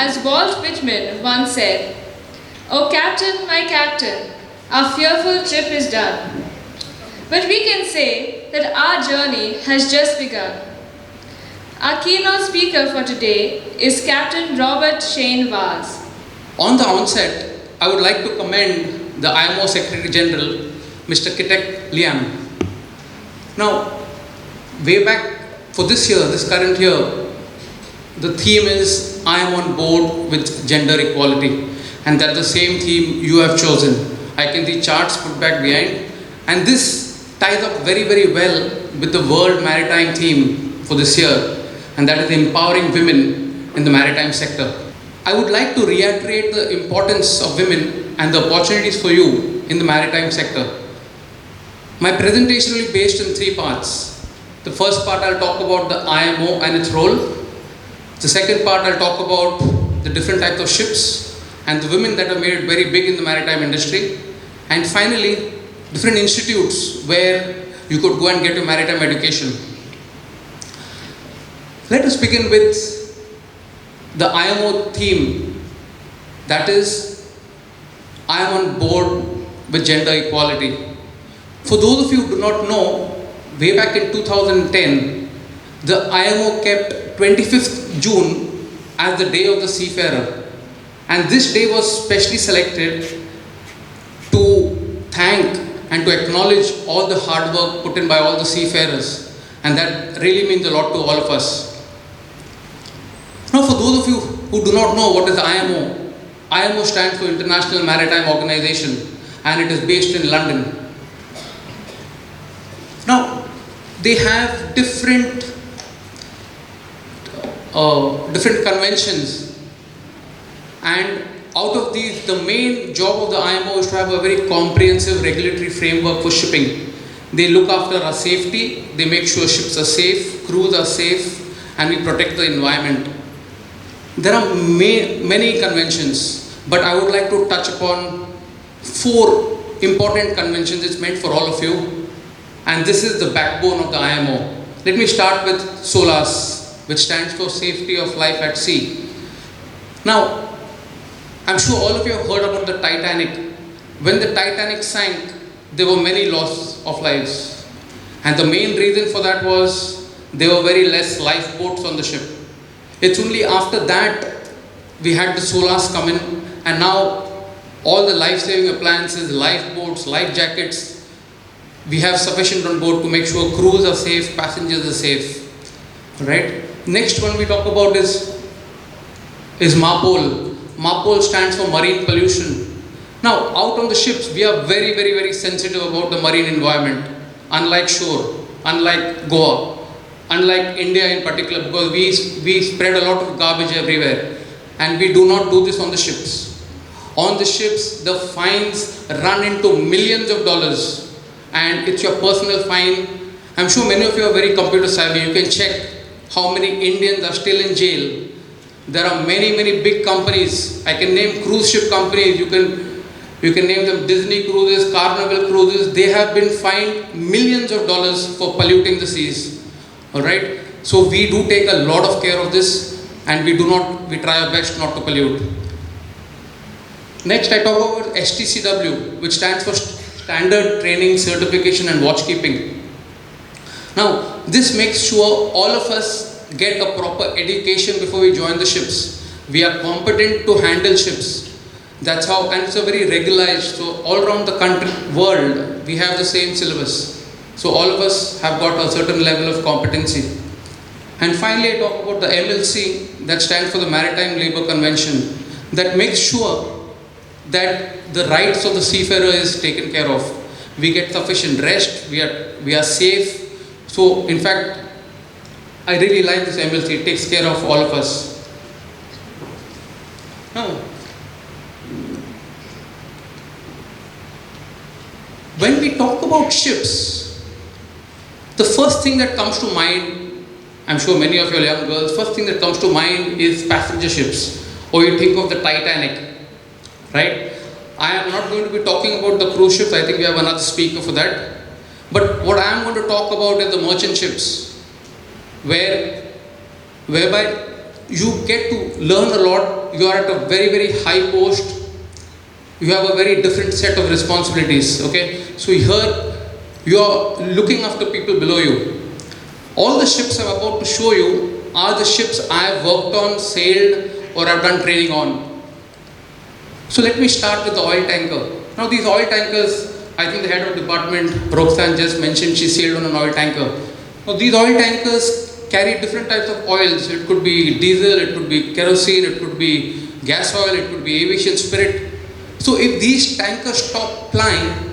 As Walt Whitman once said, "O Captain, my Captain, our fearful trip is done." But we can say that our journey has just begun. Our keynote speaker for today is Captain Robert Shane Vaz. On the onset, I would like to commend the IMO Secretary General, Mr. Capt. Now, way back for this year, this current year, the theme is I am on board with gender equality, and that's the same theme you have chosen. I can see charts put back behind, and this ties up very, very well with the World Maritime theme for this year, and that is empowering women in the maritime sector. I would like to reiterate the importance of women and the opportunities for you in the maritime sector. My presentation will be based in 3 parts. The first part I'll talk about the IMO and its role. The second part I'll talk about the different types of ships and the women that have made it very big in the maritime industry. And finally, different institutes where you could go and get your maritime education. Let us begin with the IMO theme, that is, I am on board with gender equality. For those of you who do not know, way back in 2010, the IMO kept 25th June as the day of the seafarer. And this day was specially selected to thank and to acknowledge all the hard work put in by all the seafarers. And that really means a lot to all of us. Now, for those of you who do not know what is IMO, IMO stands for International Maritime Organization, and it is based in London. Now, they have different conventions, and out of these, the main job of the IMO is to have a very comprehensive regulatory framework for shipping. They look after our safety, they make sure ships are safe, crews are safe, and we protect the environment. There are many conventions, but I would like to touch upon 4 important conventions. It's meant for all of you, and this is the backbone of the IMO. Let me start with SOLAS, which stands for Safety of Life at Sea. Now, I'm sure all of you have heard about the Titanic. When the Titanic sank, there were many loss of lives, and the main reason for that was there were very less lifeboats on the ship. It's only after that we had the SOLAS come in, and now all the life-saving appliances, lifeboats, life jackets, we have sufficient on board to make sure crews are safe, passengers are safe. Right? Next one we talk about is MAPOL. MAPOL stands for marine pollution. Now, out on the ships, we are very, very, very sensitive about the marine environment, unlike shore, unlike Goa, unlike India in particular, because we spread a lot of garbage everywhere, and we do not do this on the ships. On the ships, the fines run into millions of dollars, and it's your personal fine. I'm sure many of you are very computer savvy. You can check how many Indians are still in jail. There are many, many big companies. I can name cruise ship companies. You can name them Disney Cruises, Carnival Cruises. They have been fined millions of dollars for polluting the seas. Alright, so we do take a lot of care of this, and we try our best not to pollute. Next, I talk about STCW, which stands for Standard Training, Certification and Watchkeeping. Now, this makes sure all of us get a proper education before we join the ships. We are competent to handle ships. That's how, and it's a very regularized, so all around the country, world, we have the same syllabus. So all of us have got a certain level of competency. And finally, I talk about the MLC, that stands for the Maritime Labour Convention, that makes sure that the rights of the seafarer is taken care of. We get sufficient rest, we are safe. So in fact, I really like this MLC, it takes care of all of us. Now, when we talk about ships, the first thing that comes to mind, I'm sure many of your young girls, first thing that comes to mind is passenger ships, or you think of the Titanic, right? I am not going to be talking about the cruise ships. I think we have another speaker for that. But what I am going to talk about is the merchant ships, whereby you get to learn a lot. You are at a very, very high post. You have a very different set of responsibilities. Okay, so here you are looking after people below you. All the ships I'm about to show you are the ships I have worked on, sailed, or have done training on. So let me start with the oil tanker. Now these oil tankers, I think the head of department, Roxanne, just mentioned she sailed on an oil tanker. Now these oil tankers carry different types of oils. It could be diesel, it could be kerosene, it could be gas oil, it could be aviation spirit. So if these tankers stop plying,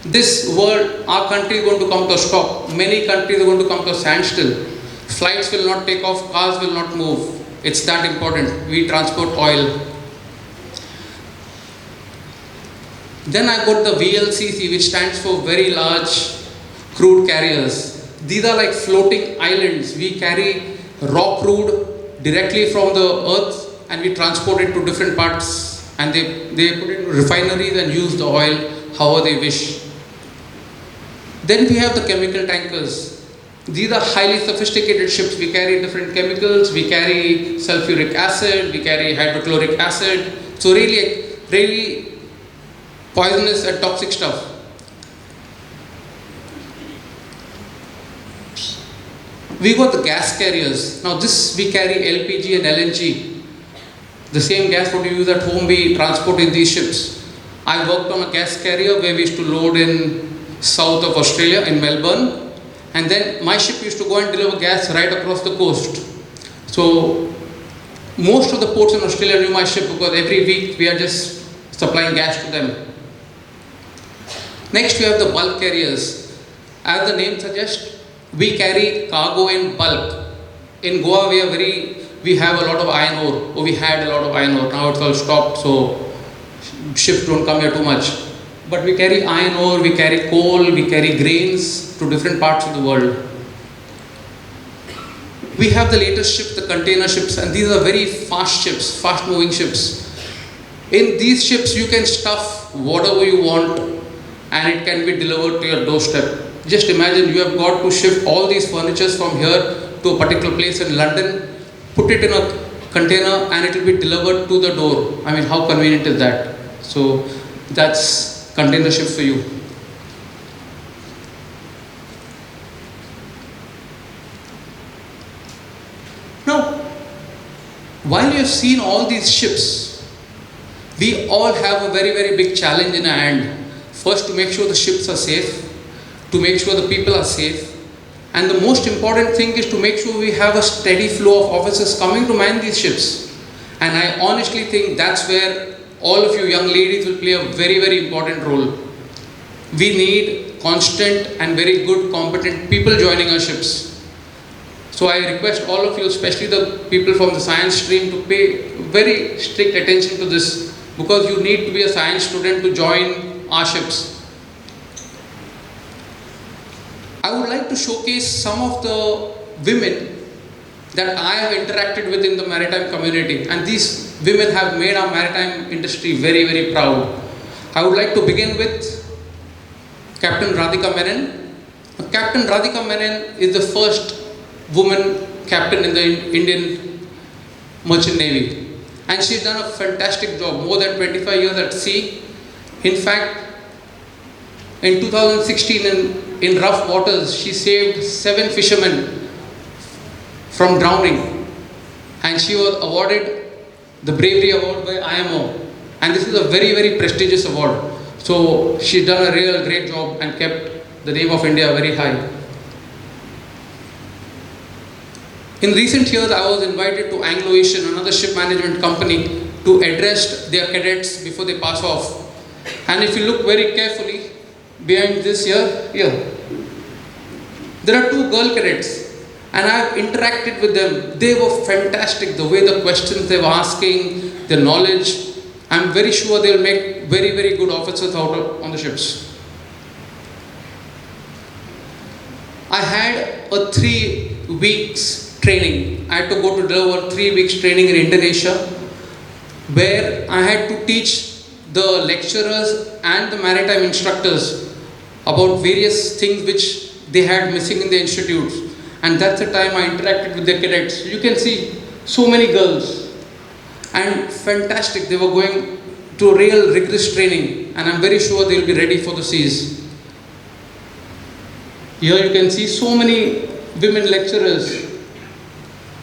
this world, our country is going to come to a stop. Many countries are going to come to a standstill. Flights will not take off, cars will not move. It's that important. We transport oil. Then I got the VLCC, which stands for Very Large Crude Carriers. These are like floating islands. We carry raw crude directly from the earth and we transport it to different parts, and they put it in refineries and use the oil however they wish. Then we have the chemical tankers. These are highly sophisticated ships. We carry different chemicals. We carry sulfuric acid. We carry hydrochloric acid. So really poisonous and toxic stuff. We got the gas carriers. Now this we carry LPG and LNG. The same gas what you use at home we transport in these ships. I worked on a gas carrier where we used to load in south of Australia in Melbourne, and then my ship used to go and deliver gas right across the coast. So most of the ports in Australia knew my ship because every week we are just supplying gas to them. Next we have the bulk carriers. As the name suggests, we carry cargo in bulk. In Goa we have a lot of iron ore, or we had a lot of iron ore. Now it's all stopped, so ships don't come here too much. But we carry iron ore, we carry coal, we carry grains to different parts of the world. We have the latest ships, the container ships, and these are very fast ships, fast moving ships. In these ships you can stuff whatever you want and it can be delivered to your doorstep. Just imagine you have got to shift all these furnitures from here to a particular place in London, put it in a container and it will be delivered to the door. I mean, how convenient is that? So that's container ship for you. Now, while you have seen all these ships, we all have a very, very big challenge in our hand. First, to make sure the ships are safe, to make sure the people are safe, and the most important thing is to make sure we have a steady flow of officers coming to man these ships. And I honestly think that's where all of you young ladies will play a very, very important role. We need constant and very good, competent people joining our ships. So I request all of you, especially the people from the science stream, to pay very strict attention to this, because you need to be a science student to join our ships. I would like to showcase some of the women that I have interacted with in the maritime community, and these women have made our maritime industry very, very proud. I would like to begin with Captain Radhika Menon. Captain Radhika Menon is the first woman captain in the Indian Merchant Navy, and she's done a fantastic job, more than 25 years at sea. In fact, in 2016 in rough waters, she saved 7 fishermen from drowning, and she was awarded the Bravery Award by IMO, and this is a very, very prestigious award. So she's done a real great job and kept the name of India very high. In recent years, I was invited to Anglo-Asian, another ship management company, to address their cadets before they pass off. And if you look very carefully behind this here, there are 2 girl cadets, and I have interacted with them. They were fantastic, the way the questions they were asking, their knowledge. I'm very sure they'll make very, very good officers on the ships. I had a 3 weeks training. I had to go to deliver 3 weeks training in Indonesia, where I had to teach the lecturers and the maritime instructors about various things which they had missing in the institutes. And that's the time I interacted with the cadets. You can see So many girls, and fantastic, they were going to real rigorous training, and I'm very sure they will be ready for the seas. Here you can see so many women lecturers.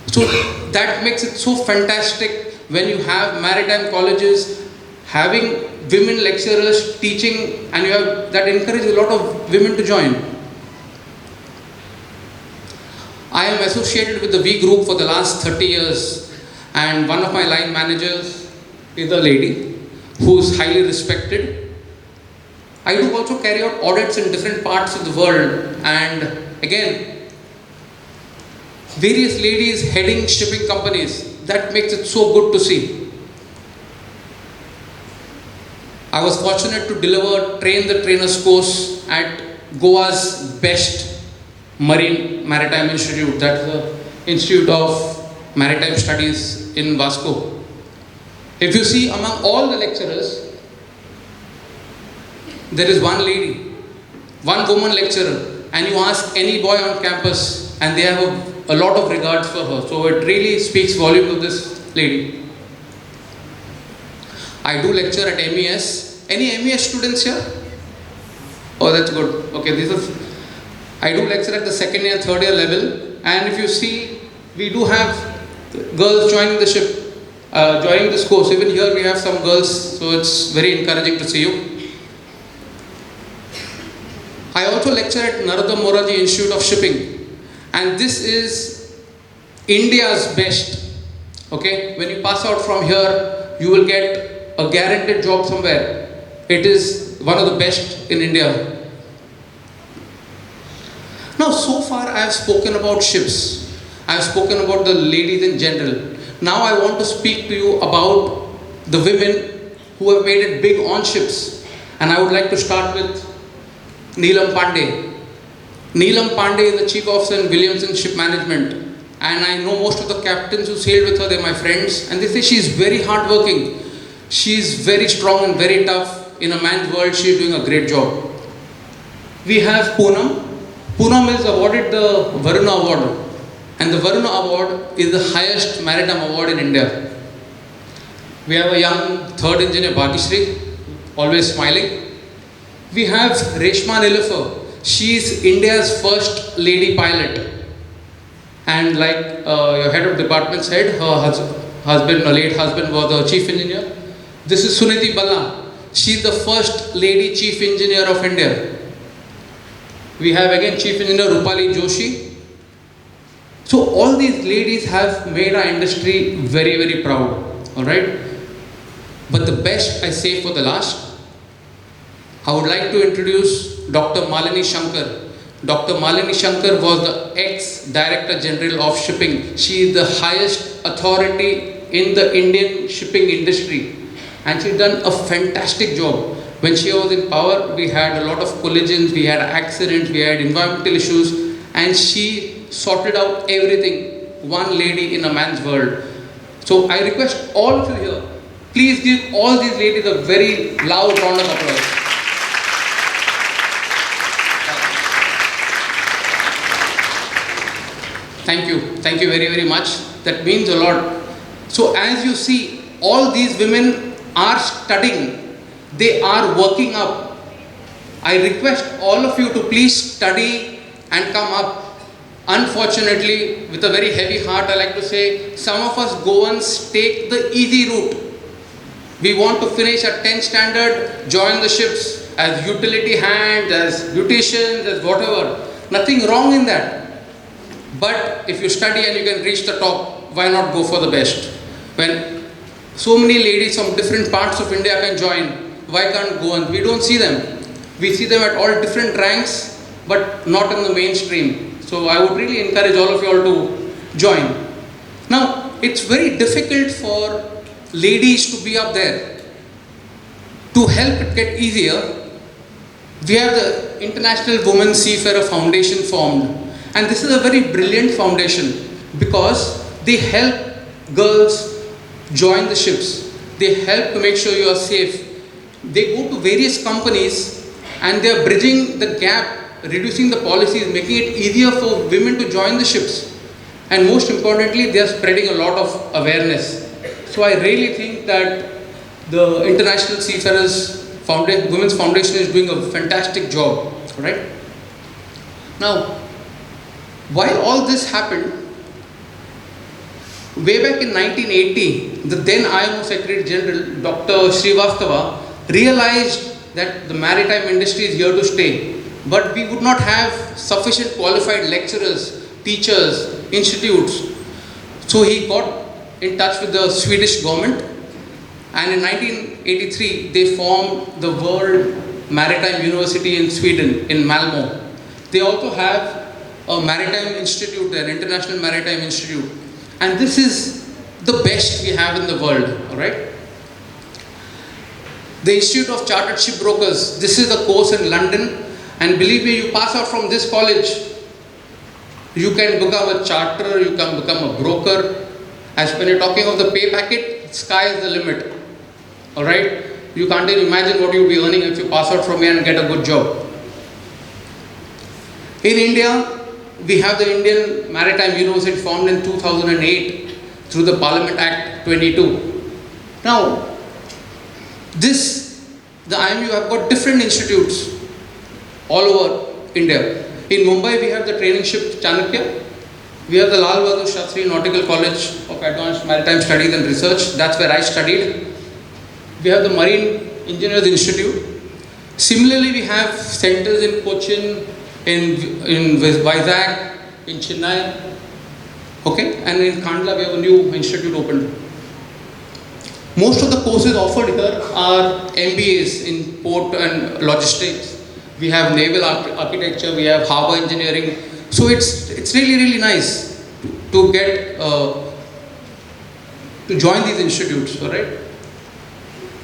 So that makes it so fantastic when you have maritime colleges having women lecturers teaching, and you have that encourage a lot of women to join. I am associated with the V group for the last 30 years, and one of my line managers is a lady who is highly respected. I do also carry out audits in different parts of the world, and again, various ladies heading shipping companies. That makes it so good to see. I was fortunate to deliver Train the Trainers course at Goa's best Maritime Institute. That's the Institute of Maritime Studies in Vasco. If you see among all the lecturers, there is one lady, one woman lecturer, and you ask any boy on campus and they have a lot of regards for her. So it really speaks volume to this lady. I do lecture at MES. Any MES students here? Oh, that's good. Okay, I do lecture at the second year, third year level, and if you see, we do have girls joining the ship, joining this course. Even here we have some girls, so it's very encouraging to see you. I also lecture at Narada Moraji Institute of Shipping, and this is India's best. Okay, when you pass out from here, you will get a guaranteed job somewhere. It is one of the best in India. Now, so far I have spoken about ships. I have spoken about the ladies in general. Now I want to speak to you about the women who have made it big on ships. And I would like to start with Neelam Pandey. Neelam Pandey is the Chief Officer in Williamson Ship Management. And I know most of the captains who sailed with her, they're my friends. And they say she is very hardworking. She is very strong and very tough. In a man's world, she is doing a great job. We have Poonam. Poonam is awarded the Varuna Award. And the Varuna Award is the highest maritime award in India. We have a young third engineer, Bhagishree, always smiling. We have Reshma Nilofer. She is India's first lady pilot. And like your head of department said, her late husband was the chief engineer. This is Suniti Balla. She is the first lady chief engineer of India. We have again Chief Engineer Rupali Joshi. So all these ladies have made our industry very, very proud. Alright? But the best I say for the last, I would like to introduce Dr. Malini Shankar. Dr. Malini Shankar was the ex-Director General of Shipping. She is the highest authority in the Indian shipping industry. And she's done a fantastic job. When she was in power, we had a lot of collisions, we had accidents, we had environmental issues, and she sorted out everything. One lady in a man's world. So I request all of you here, please give all these ladies a very loud round of applause. Thank you very, very much. That means a lot. So as you see, all these women are studying, they are working up. I request all of you to please study and come up. Unfortunately, with a very heavy heart, I like to say, some of us Goans take the easy route. We want to finish at 10th standard, join the ships as utility hands, as beauticians, as whatever. Nothing wrong in that. But if you study and you can reach the top, why not go for the best? When so many ladies from different parts of India can join, why can't Goans? We don't see them. We see them at all different ranks, but not in the mainstream. So I would really encourage all of you all to join. Now, it's very difficult for ladies to be up there. To help it get easier, we have the International Women Seafarer Foundation formed. And this is a very brilliant foundation because they help girls join the ships. They help to make sure you are safe. They go to various companies and they are bridging the gap, reducing the policies, making it easier for women to join the ships. and most importantly, they are spreading a lot of awareness. So I really think that the International Seafarers Women's Foundation is doing a fantastic job, right? Now, while all this happened, way back in 1980, the then IMO Secretary General, Dr. Srivastava, realized that the maritime industry is here to stay, but we would not have sufficient qualified lecturers, teachers, institutes. So he got in touch with the Swedish government, and in 1983 they formed the World Maritime University in Sweden, in Malmö. They also have a maritime institute there, International Maritime Institute, and this is the best we have in the world, alright? The Institute of Chartered Shipbrokers, this is a course in London, and believe me, you pass out from this college, you can become a charterer, you can become a broker. As when you're talking of the pay packet, sky is the limit, alright? You can't even imagine what you'll be earning if you pass out from here and get a good job. In India, we have the Indian Maritime University formed in 2008 through the Parliament Act 22. Now, the IMU have got different institutes all over India. In Mumbai, we have the training ship Chanakya. We have the Lal Bahadur Shastri Nautical College of Advanced Maritime Studies and Research. That's where I studied. We have the Marine Engineers Institute. Similarly, we have centers in Cochin, in Vizag, in Chennai, okay, and in Kandla we have a new institute opened. Most of the courses offered here are MBAs in port and logistics. We have naval architecture, we have harbour engineering. So it's really nice to get to join these institutes, all right?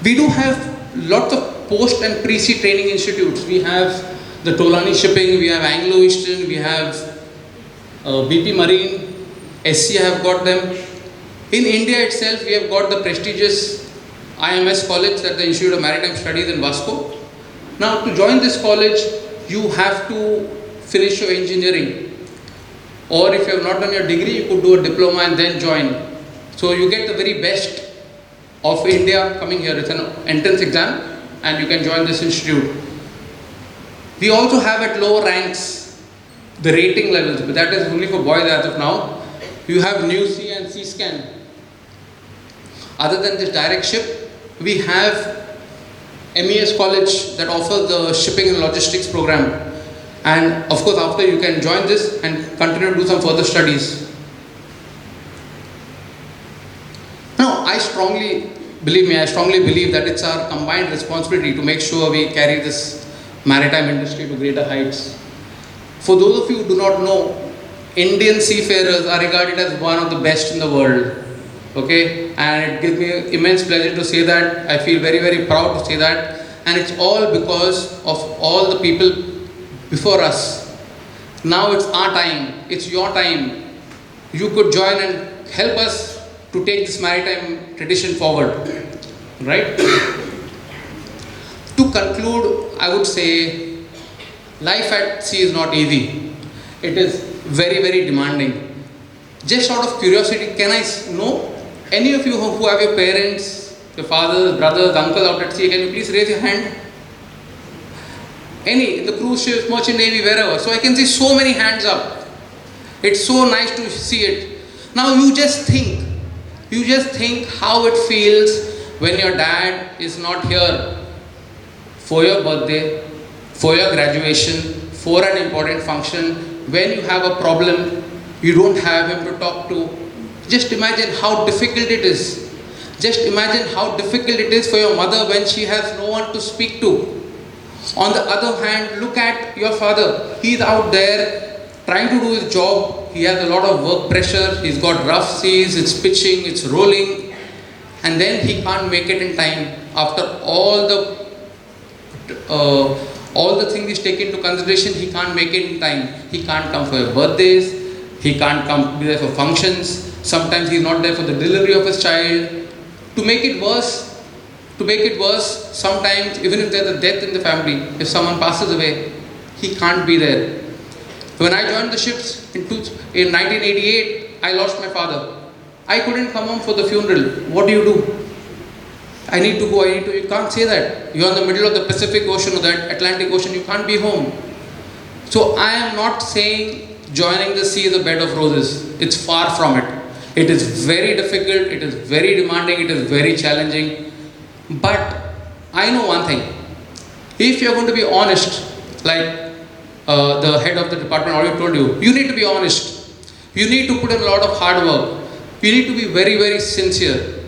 We do have lots of post and pre-sea training institutes. We have the Tolani Shipping, we have Anglo-Eastern, we have BP Marine, SC have got them. In India itself, we have got the prestigious IMS college, that's the Institute of Maritime Studies in Vasco. Now, to join this college, you have to finish your engineering. Or if you have not done your degree, you could do a diploma and then join. So you get the very best of India coming here. It's an entrance exam and you can join this institute. We also have at lower ranks the rating levels, but that is only for boys as of now. You have New Sea and Sea Scan. Other than this direct ship, we have MES College that offers the shipping and logistics program. And of course, after you can join this and continue to do some further studies. Now, I strongly believe that it's our combined responsibility to make sure we carry this maritime industry to greater heights. For those of you who do not know, Indian seafarers are regarded as one of the best in the world. Okay, and it gives me immense pleasure to say that. I feel very proud to say that, and it's all because of all the people before us. Now it's our time, it's your time. You could join and help us to take this maritime tradition forward, right? To conclude, I would say life at sea is not easy. It is very demanding. Just out of curiosity, can I know any of you who have your parents, your fathers, brothers, uncles out at sea, can you please raise your hand? Any, the cruise ships, merchant navy, wherever. So I can see so many hands up. It's so nice to see it. Now you just think how it feels when your dad is not here for your birthday, for your graduation, for an important function. When you have a problem, you don't have him to talk to. Just imagine how difficult it is. Just imagine how difficult it is for your mother when she has no one to speak to. On the other hand, look at your father. He's out there trying to do his job. He has a lot of work pressure. He's got rough seas, it's pitching, it's rolling. And then he can't make it in time. After all the things he's taken into consideration, he can't make it in time. He can't come for your birthdays. He can't be there for functions. Sometimes he's not there for the delivery of his child. To make it worse, sometimes even if there's a death in the family, if someone passes away, he can't be there. When I joined the ships in 1988, I lost my father. I couldn't come home for the funeral. What do? I need to go, You can't say that. You are in the middle of the Pacific Ocean or the Atlantic Ocean, you can't be home. So I am not saying joining the sea is a bed of roses. It's far from it. It is very difficult, it is very demanding, it is very challenging. But I know one thing. If you are going to be honest, like the head of the department already told you, you need to be honest. You need to put in a lot of hard work. You need to be very, very sincere.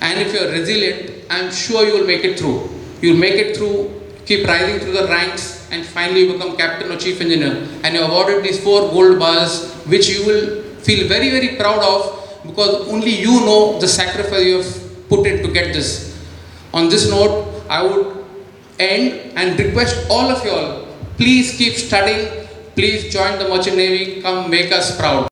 And if you are resilient, I am sure you will make it through. You will make it through, keep rising through the ranks, and finally you become captain or chief engineer. And you awarded these 4 gold bars, which you will feel very, very proud of, because only you know the sacrifice you have put in to get this. On this note, I would end and request all of you all, please keep studying, please join the Merchant Navy, come make us proud.